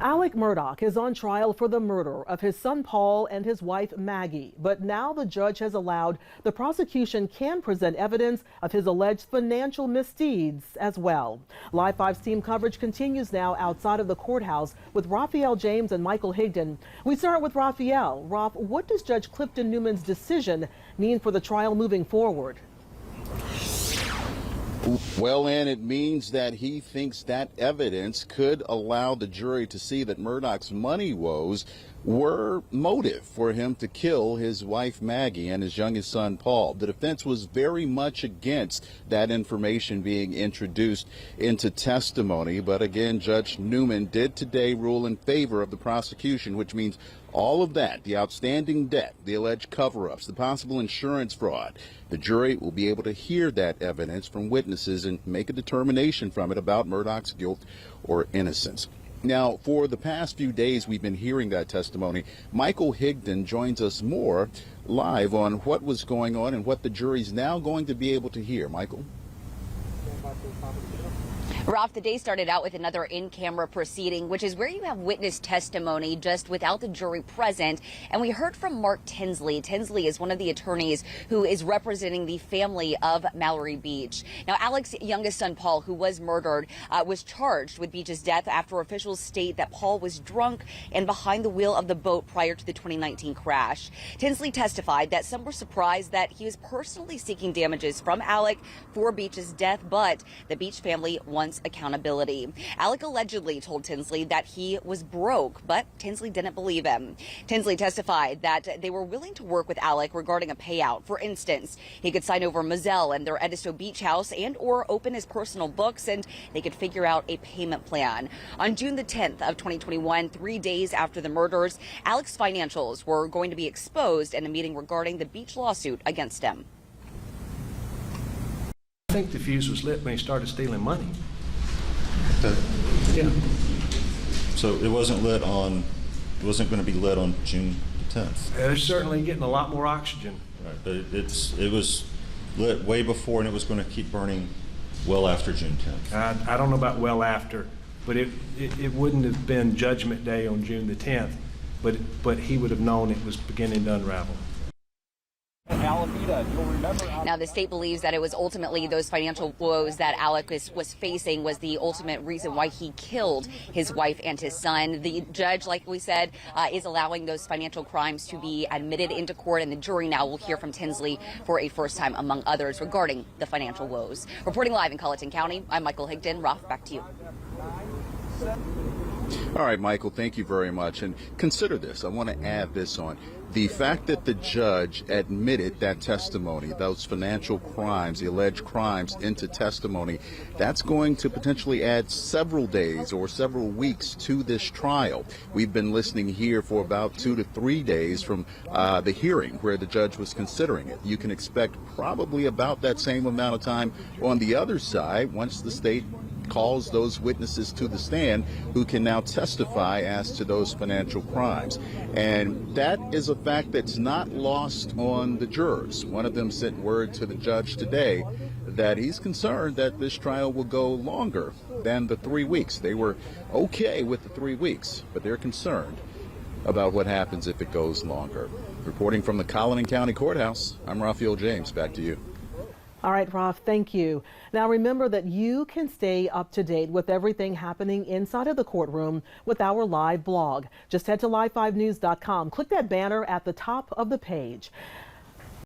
Alec Murdaugh is on trial for the murder of his son Paul and his wife Maggie. But now the judge has allowed the prosecution can present evidence of his alleged financial misdeeds as well. Live 5's team coverage continues now outside of the courthouse with Raphael James and Michael Higdon. We start with Raphael. Raph, what does Judge Clifton Newman's decision mean for the trial moving forward? Well, and it means that he thinks that evidence could allow the jury to see that Murdaugh's money woes were motive for him to kill his wife Maggie and his youngest son Paul. The defense was very much against that information being introduced into testimony, but again, Judge Newman did today rule in favor of the prosecution, which means all of that, the outstanding debt, the alleged cover-ups, the possible insurance fraud, the jury will be able to hear that evidence from witnesses and make a determination from it about Murdaugh's guilt or innocence. Now, for the past few days, we've been hearing that testimony. Michael Higdon joins us more live on what was going on and what the jury's now going to be able to hear. Michael? Ralph, the day started out with another in-camera proceeding, which is where you have witness testimony just without the jury present. And we heard from Mark Tinsley. Tinsley is one of the attorneys who is representing the family of Mallory Beach. Now, Alec's youngest son, Paul, who was murdered, was charged with Beach's death after officials state that Paul was drunk and behind the wheel of the boat prior to the 2019 crash. Tinsley testified that some were surprised that he was personally seeking damages from Alec for Beach's death, but the Beach family wants accountability. Alec allegedly told Tinsley that he was broke, but Tinsley didn't believe him. Tinsley testified that they were willing to work with Alec regarding a payout. For instance, he could sign over Moselle and their Edisto Beach house and or open his personal books, and they could figure out a payment plan. On June the 10th of 2021, 3 days after the murders, Alec's financials were going to be exposed in a meeting regarding the Beach lawsuit against him. I think the fuse was lit when he started stealing money. Yeah. So it wasn't lit on, it wasn't going to be lit on June 10th. They're certainly getting a lot more oxygen. Right, but it was lit way before, and it was going to keep burning well after June 10th. I don't know about well after, but it wouldn't have been Judgment Day on June the 10th, but he would have known it was beginning to unravel. Now, the state believes that it was ultimately those financial woes that Alec was facing was the ultimate reason why he killed his wife and his son. The judge, like we said, is allowing those financial crimes to be admitted into court, and the jury now will hear from Tinsley for a first time, among others, regarding the financial woes. Reporting live in Colleton County, I'm Michael Higdon. Ralph, back to you. All right, Michael, thank you very much. And consider this. I want to add this on. The fact that the judge admitted that testimony, those financial crimes, the alleged crimes, into testimony, that's going to potentially add several days or several weeks to this trial. We've been listening here for about 2 to 3 days from the hearing where the judge was considering it. You can expect probably about that same amount of time on the other side once the state calls those witnesses to the stand who can now testify as to those financial crimes. And that is a fact that's not lost on the jurors. One of them sent word to the judge today that he's concerned that this trial will go longer than the 3 weeks. They were okay with the 3 weeks, but they're concerned about what happens if it goes longer. Reporting from the Colleton County Courthouse, I'm Raphael James. Back to you. All right, Ralph, thank you. Now remember that you can stay up to date with everything happening inside of the courtroom with our live blog. Just head to live5news.com. Click that banner at the top of the page.